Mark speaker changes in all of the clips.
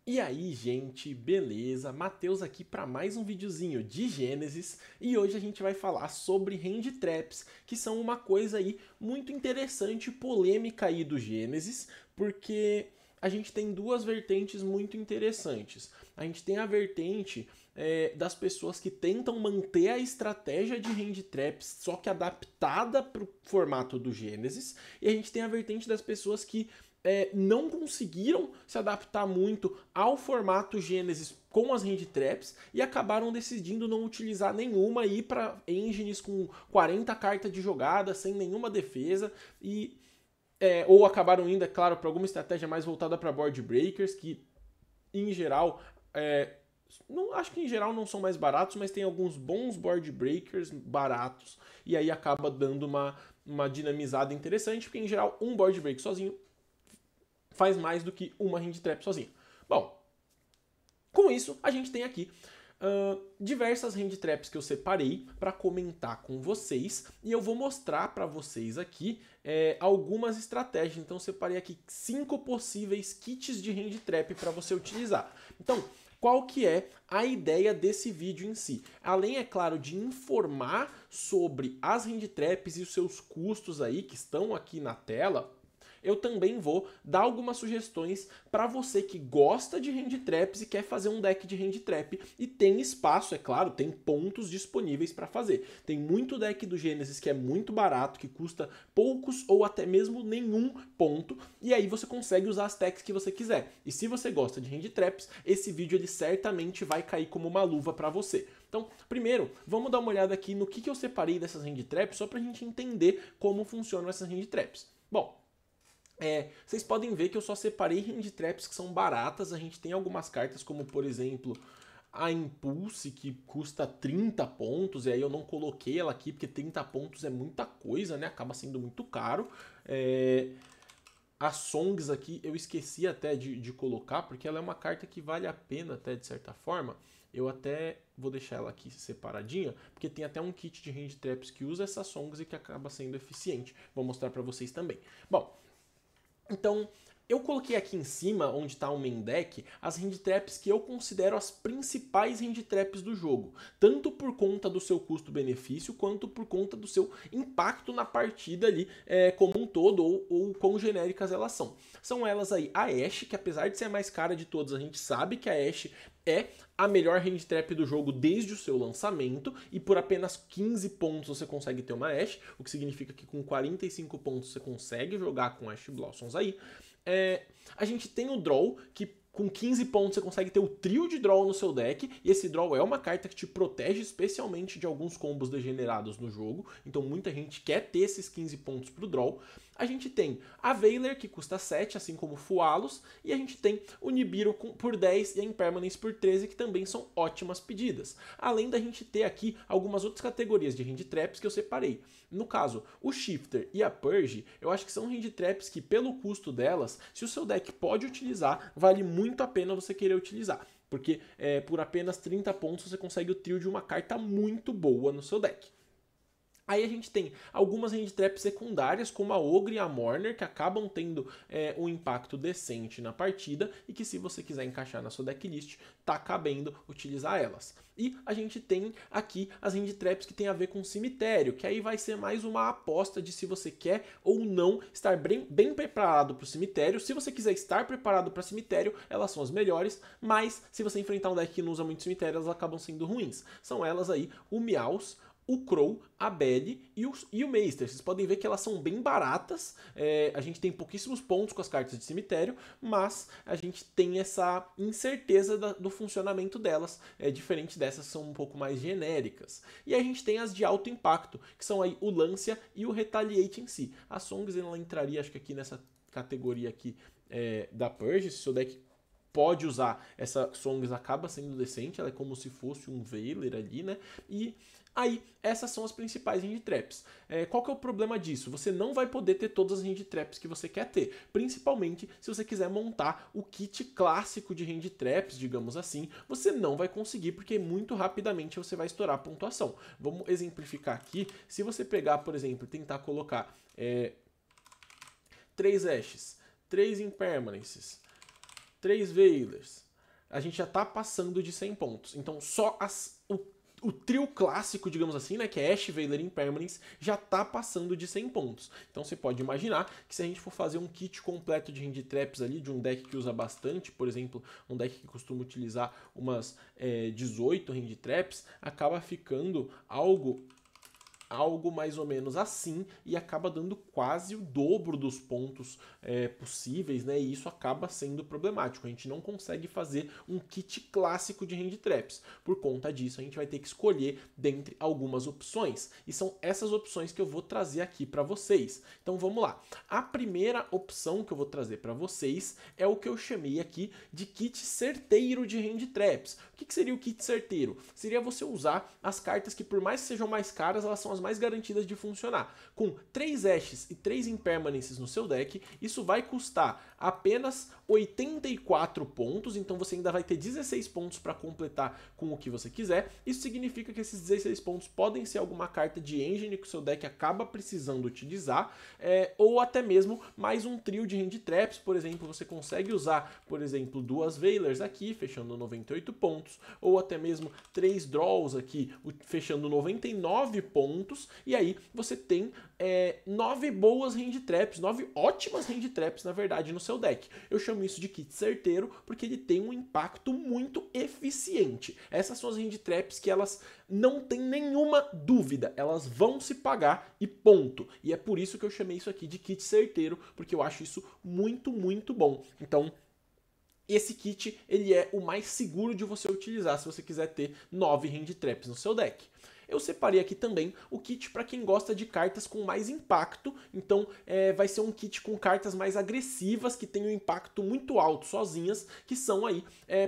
Speaker 1: E aí, gente, beleza? Matheus aqui para mais um videozinho de Gênesis e hoje a gente vai falar sobre Hand Traps, que são uma coisa aí muito interessante e polêmica aí do Gênesis, porque a gente tem duas vertentes muito interessantes. A gente tem a vertente das pessoas que tentam manter a estratégia de Hand Traps, só que adaptada para o formato do Gênesis, e a gente tem a vertente das pessoas que não conseguiram se adaptar muito ao formato Gênesis com as hand traps e acabaram decidindo não utilizar nenhuma e ir para engines com 40 cartas de jogada, sem nenhuma defesa ou acabaram indo, é claro, para alguma estratégia mais voltada para board breakers, que em geral não, acho que em geral não são mais baratos, mas tem alguns bons board breakers baratos e aí acaba dando uma dinamizada interessante, porque em geral um board break sozinho faz mais do que uma hand trap sozinha. Bom, com isso a gente tem aqui diversas hand traps que eu separei para comentar com vocês e eu vou mostrar para vocês aqui algumas estratégias. Então eu separei aqui 5 possíveis kits de hand trap para você utilizar. Então, qual que é a ideia desse vídeo em si? Além, é claro, de informar sobre as hand traps e os seus custos aí que estão aqui na tela, eu também vou dar algumas sugestões para você que gosta de hand traps e quer fazer um deck de hand trap e tem espaço, é claro, tem pontos disponíveis para fazer. Tem muito deck do Gênesis que é muito barato, que custa poucos ou até mesmo nenhum ponto, e aí você consegue usar as techs que você quiser. E se você gosta de hand traps, esse vídeo ele certamente vai cair como uma luva para você. Então, primeiro, vamos dar uma olhada aqui no que eu separei dessas hand traps, só para a gente entender como funcionam essas hand traps. Bom, vocês podem ver que eu só separei hand traps que são baratas. A gente tem algumas cartas como, por exemplo, a Impulse, que custa 30 pontos, e aí eu não coloquei ela aqui porque 30 pontos é muita coisa, né? Acaba sendo muito caro. A Songs aqui eu esqueci até de colocar, porque ela é uma carta que vale a pena até de certa forma. Eu até vou deixar ela aqui separadinha, porque tem até um kit de hand traps que usa essa Songs e que acaba sendo eficiente. Vou mostrar para vocês também. Bom, então, eu coloquei aqui em cima, onde está o main deck, as hand traps que eu considero as principais hand traps do jogo. Tanto por conta do seu custo-benefício, quanto por conta do seu impacto na partida ali como um todo, ou quão genéricas elas são. São elas aí a Ashe, que apesar de ser a mais cara de todas, a gente sabe que a Ashe é a melhor hand trap do jogo desde o seu lançamento, e por apenas 15 pontos você consegue ter uma Ashe, o que significa que com 45 pontos você consegue jogar com Ashe Blossoms aí. A gente tem o Draw, que com 15 pontos você consegue ter o trio de Draw no seu deck, e esse Draw é uma carta que te protege especialmente de alguns combos degenerados no jogo, então muita gente quer ter esses 15 pontos pro Draw. A gente tem a Veiler, que custa 7, assim como o Fualos, e a gente tem o Nibiru por 10 e a Impermanence por 13, que também são ótimas pedidas. Além da gente ter aqui algumas outras categorias de hand traps que eu separei. No caso, o Shifter e a Purge, eu acho que são hand traps que, pelo custo delas, se o seu deck pode utilizar, vale muito a pena você querer utilizar. Porque por apenas 30 pontos você consegue o trio de uma carta muito boa no seu deck. Aí a gente tem algumas hand traps secundárias, como a Ogre e a Mourner, que acabam tendo um impacto decente na partida e que, se você quiser encaixar na sua decklist, tá cabendo utilizar elas. E a gente tem aqui as hand traps que tem a ver com cemitério, que aí vai ser mais uma aposta de se você quer ou não estar bem preparado para o cemitério. Se você quiser estar preparado para cemitério, elas são as melhores, mas se você enfrentar um deck que não usa muito cemitério, elas acabam sendo ruins. São elas aí, o Meows, o Crow, a Belle e o Meister. Vocês podem ver que elas são bem baratas. A gente tem pouquíssimos pontos com as cartas de cemitério, mas a gente tem essa incerteza do funcionamento delas, diferente dessas que são um pouco mais genéricas. E a gente tem as de alto impacto, que são aí o Lancia e o Retaliate em si. A Songs ela entraria, acho que aqui nessa categoria aqui da Purge. Se o seu deck pode usar, essa Songs acaba sendo decente, ela é como se fosse um Veiler ali, né? E aí, essas são as principais hand traps. Qual que é o problema disso? Você não vai poder ter todas as hand traps que você quer ter, principalmente se você quiser montar o kit clássico de hand traps, digamos assim, você não vai conseguir, porque muito rapidamente você vai estourar a pontuação. Vamos exemplificar aqui. Se você pegar, por exemplo, e tentar colocar 3 Ashes, 3 Impermanences, 3 Veilers, a gente já tá passando de 100 pontos. Então só o trio clássico, digamos assim, né, que é Ashe, Veiler e Impermanence, já tá passando de 100 pontos. Então você pode imaginar que se a gente for fazer um kit completo de Hand Traps ali, de um deck que usa bastante, por exemplo, um deck que costuma utilizar umas 18 Hand Traps, acaba ficando algo mais ou menos assim e acaba dando quase o dobro dos pontos possíveis, né? E isso acaba sendo problemático. A gente não consegue fazer um kit clássico de Hand Traps. Por conta disso, a gente vai ter que escolher dentre algumas opções. E são essas opções que eu vou trazer aqui para vocês. Então vamos lá. A primeira opção que eu vou trazer para vocês é o que eu chamei aqui de kit certeiro de Hand Traps. O que seria o kit certeiro? Seria você usar as cartas que, por mais que sejam mais caras, elas são as mais garantidas de funcionar. Com 3 Ashes e 3 Impermanences no seu deck, isso vai custar apenas 84 pontos, então você ainda vai ter 16 pontos para completar com o que você quiser. Isso significa que esses 16 pontos podem ser alguma carta de engine que o seu deck acaba precisando utilizar, ou até mesmo mais um trio de Hand Traps, por exemplo, você consegue usar, por exemplo, 2 Veilers aqui, fechando 98 pontos, ou até mesmo 3 Draws aqui, fechando 99 pontos, e aí você tem 9 boas Hand Traps, 9 ótimas Hand Traps, na verdade, no seu deck. Eu chamo isso de kit certeiro porque ele tem um impacto muito eficiente. Essas são as Hand Traps que elas não tem nenhuma dúvida, elas vão se pagar e ponto. E é por isso que eu chamei isso aqui de kit certeiro, porque eu acho isso muito, muito bom. Então, esse kit ele é o mais seguro de você utilizar se você quiser ter 9 Hand Traps no seu deck. Eu separei aqui também o kit para quem gosta de cartas com mais impacto, então vai ser um kit com cartas mais agressivas, que tem um impacto muito alto sozinhas, que são aí,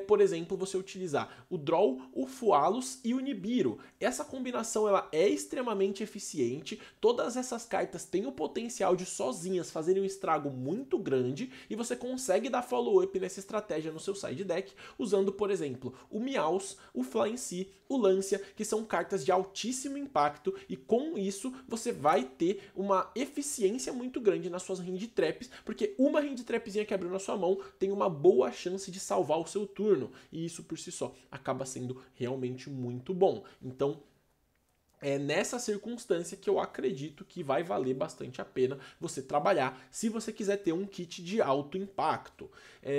Speaker 1: por exemplo, você utilizar o Draw, o Fualos e o Nibiru. Essa combinação ela é extremamente eficiente, todas essas cartas têm o potencial de sozinhas fazerem um estrago muito grande, e você consegue dar follow-up nessa estratégia no seu side deck, usando, por exemplo, o Meows, o Flying Sea, o Lancia, que são cartas de altíssimo impacto, e com isso você vai ter uma eficiência muito grande nas suas Hand Traps, porque uma Hand Trapzinha que abriu na sua mão tem uma boa chance de salvar o seu turno, e isso por si só acaba sendo realmente muito bom. Então, é nessa circunstância que eu acredito que vai valer bastante a pena você trabalhar se você quiser ter um kit de alto impacto.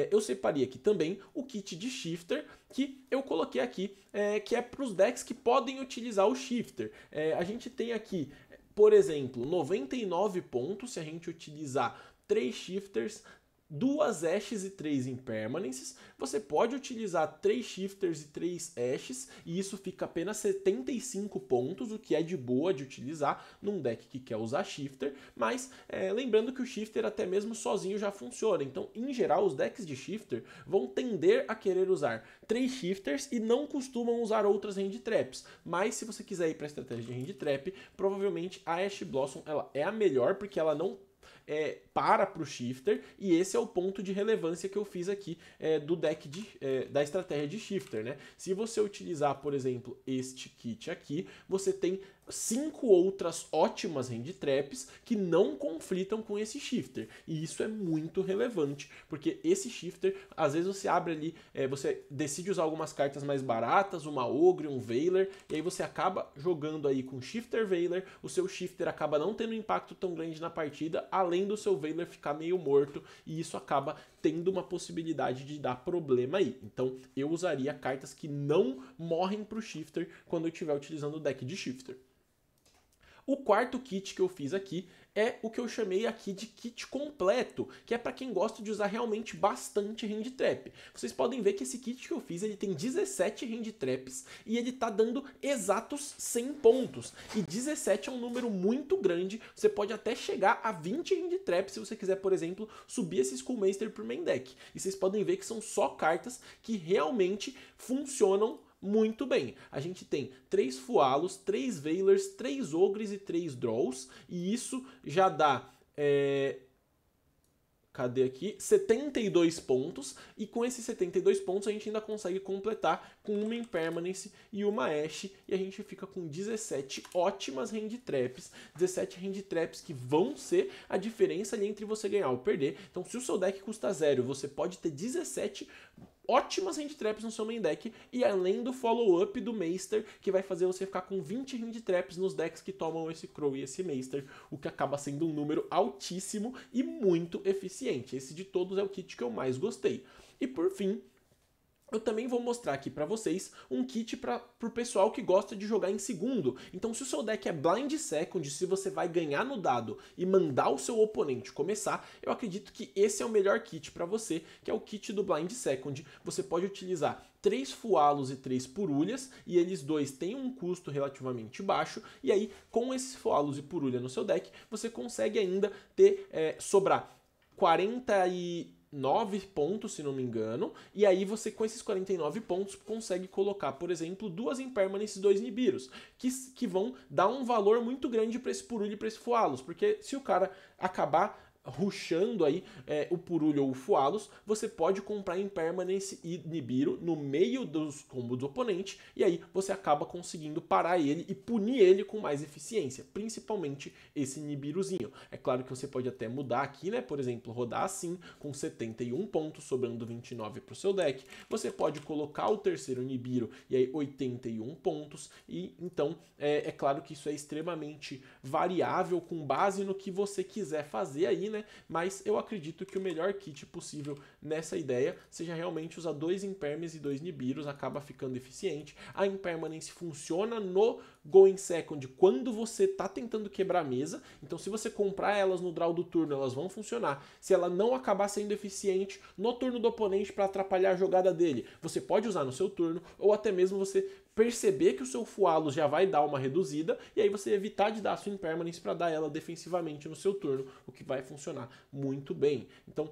Speaker 1: Eu separei aqui também o kit de Shifter, que eu coloquei aqui, que é para os decks que podem utilizar o Shifter. A gente tem aqui, por exemplo, 99 pontos se a gente utilizar 3 Shifters, 2 Ashes e 3 Impermanences. Você pode utilizar 3 Shifters e 3 Ashes, e isso fica apenas 75 pontos, o que é de boa de utilizar num deck que quer usar Shifter, mas lembrando que o Shifter até mesmo sozinho já funciona. Então, em geral, os decks de Shifter vão tender a querer usar 3 Shifters e não costumam usar outras Hand Traps. Mas se você quiser ir para a estratégia de Hand Trap, provavelmente a Ash Blossom ela é a melhor, porque ela não para o Shifter, e esse é o ponto de relevância que eu fiz aqui do deck da estratégia de Shifter, né? Se você utilizar, por exemplo, este kit aqui, você tem 5 outras ótimas Hand Traps que não conflitam com esse Shifter, e isso é muito relevante, porque esse Shifter, às vezes você abre ali, você decide usar algumas cartas mais baratas, uma Ogre, um Veiler, e aí você acaba jogando aí com Shifter Veiler, o seu Shifter acaba não tendo um impacto tão grande na partida, além do seu Veiler ficar meio morto, e isso acaba tendo uma possibilidade de dar problema aí. Então eu usaria cartas que não morrem para o Shifter quando eu estiver utilizando o deck de Shifter. O quarto kit que eu fiz aqui é o que eu chamei aqui de kit completo, que é para quem gosta de usar realmente bastante Hand Trap. Vocês podem ver que esse kit que eu fiz, ele tem 17 Hand Traps e ele tá dando exatos 100 pontos. E 17 é um número muito grande, você pode até chegar a 20 Hand Traps se você quiser, por exemplo, subir esse Schoolmaster pro main deck. E vocês podem ver que são só cartas que realmente funcionam muito bem. A gente tem 3 Fualos, 3 Veilers, 3 Ogres e 3 Draws, e isso já dá... cadê aqui? 72 pontos, e com esses 72 pontos a gente ainda consegue completar com uma Impermanence e uma Ashe, e a gente fica com 17 ótimas Hand Traps, 17 Hand Traps que vão ser a diferença ali entre você ganhar ou perder. Então, se o seu deck custa 0, você pode ter 17 ótimas hand traps no seu main deck, e além do follow-up do Meister, que vai fazer você ficar com 20 hand traps nos decks que tomam esse Crow e esse Meister, o que acaba sendo um número altíssimo e muito eficiente. Esse de todos é o kit que eu mais gostei. E por fim, eu também vou mostrar aqui pra vocês um kit pro pessoal que gosta de jogar em segundo. Então se o seu deck é Blind Second, se você vai ganhar no dado e mandar o seu oponente começar, eu acredito que esse é o melhor kit pra você, que é o kit do Blind Second. Você pode utilizar 3 Fualos e 3 Purulhas, e eles dois têm um custo relativamente baixo, e aí com esses Fualos e Purulha no seu deck, você consegue ainda ter, sobrar 49 pontos, se não me engano, e aí você com esses 49 pontos consegue colocar, por exemplo, 2 Impermanence e 2 Nibiros, que vão dar um valor muito grande para esse Purulho e para esse Fualos, porque se o cara acabar rushando aí o Purulho ou o Fualos, você pode comprar Impermanence e Nibiru no meio dos combos do oponente, e aí você acaba conseguindo parar ele e punir ele com mais eficiência, principalmente esse Nibiruzinho. É claro que você pode até mudar aqui, né? Por exemplo, rodar assim, com 71 pontos, sobrando 29 para o seu deck. Você pode colocar o terceiro Nibiru e aí 81 pontos, e então é claro que isso é extremamente variável com base no que você quiser fazer aí, né? Mas eu acredito que o melhor kit possível nessa ideia seja realmente usar 2 Impermes e 2 Nibiros, acaba ficando eficiente. A Impermanence funciona no Going Second quando você tá tentando quebrar a mesa, então se você comprar elas no draw do turno, elas vão funcionar. Se ela não acabar sendo eficiente no turno do oponente para atrapalhar a jogada dele, você pode usar no seu turno, ou até mesmo você perceber que o seu Fualos já vai dar uma reduzida, e aí você evitar de dar a sua Impermanence para dar ela defensivamente no seu turno, o que vai funcionar muito bem. Então,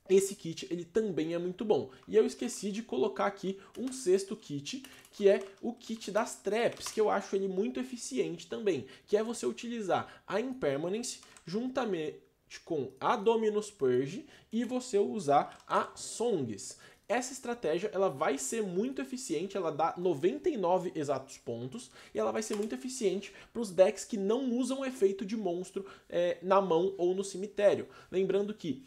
Speaker 1: esse kit ele também é muito bom. E eu esqueci de colocar aqui um sexto kit, que é o kit das traps, que eu acho ele muito eficiente também, que é você utilizar a Impermanence juntamente com a Dominus Purge e você usar a Songs. Essa estratégia ela vai ser muito eficiente, ela dá 99 exatos pontos, e ela vai ser muito eficiente para os decks que não usam o efeito de monstro na mão ou no cemitério. Lembrando que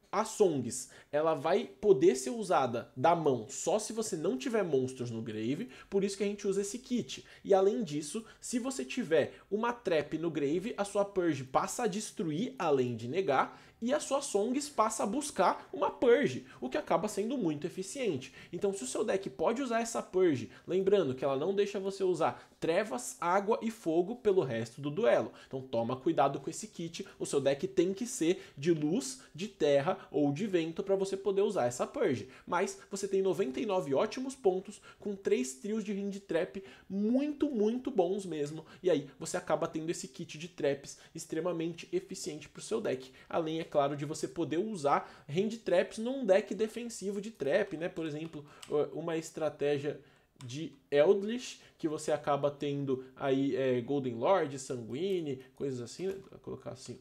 Speaker 1: a Songs, ela vai poder ser usada da mão só se você não tiver monstros no grave, por isso que a gente usa esse kit. E além disso, se você tiver uma trap no grave, a sua Purge passa a destruir além de negar, e a sua Songs passa a buscar uma Purge, o que acaba sendo muito eficiente. Então se o seu deck pode usar essa Purge, lembrando que ela não deixa você usar trevas, água e fogo pelo resto do duelo. Então toma cuidado com esse kit, o seu deck tem que ser de luz, de terra ou de vento para você poder usar essa Purge. Mas você tem 99 ótimos pontos com 3 trios de hand trap muito, muito bons mesmo. E aí você acaba tendo esse kit de traps extremamente eficiente para o seu deck. Além, é claro, de você poder usar hand traps num deck defensivo de trap, né? Por exemplo, uma estratégia de Eldritch, que você acaba tendo aí Golden Lord, Sanguine, coisas assim, né? Vou colocar assim.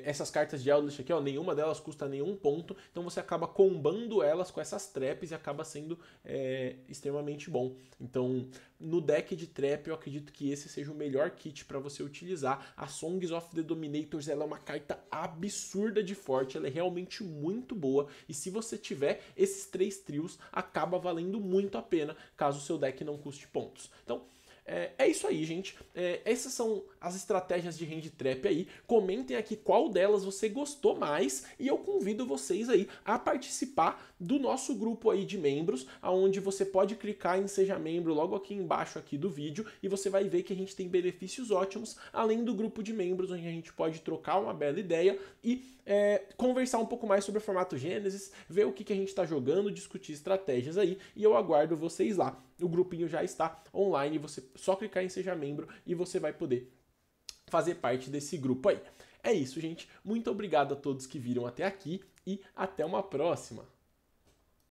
Speaker 1: Essas cartas de Eldritch aqui, ó, nenhuma delas custa nenhum ponto, então você acaba combando elas com essas traps e acaba sendo extremamente bom. Então, no deck de trap, eu acredito que esse seja o melhor kit para você utilizar. A Songs of the Dominators, ela é uma carta absurda de forte, ela é realmente muito boa, e se você tiver esses 3 trios, acaba valendo muito a pena, caso o seu deck não custe pontos. Então, é isso aí, gente. Essas são as estratégias de hand trap aí. Comentem aqui qual delas você gostou mais, e eu convido vocês aí a participar do nosso grupo aí de membros, onde você pode clicar em Seja Membro logo aqui embaixo aqui do vídeo, e você vai ver que a gente tem benefícios ótimos, além do grupo de membros, onde a gente pode trocar uma bela ideia e conversar um pouco mais sobre o formato Gênesis, ver o que a gente está jogando, discutir estratégias aí, e eu aguardo vocês lá. O grupinho já está online, você só clicar em Seja Membro e você vai poder fazer parte desse grupo aí. É isso, gente. Muito obrigado a todos que viram até aqui e até uma próxima.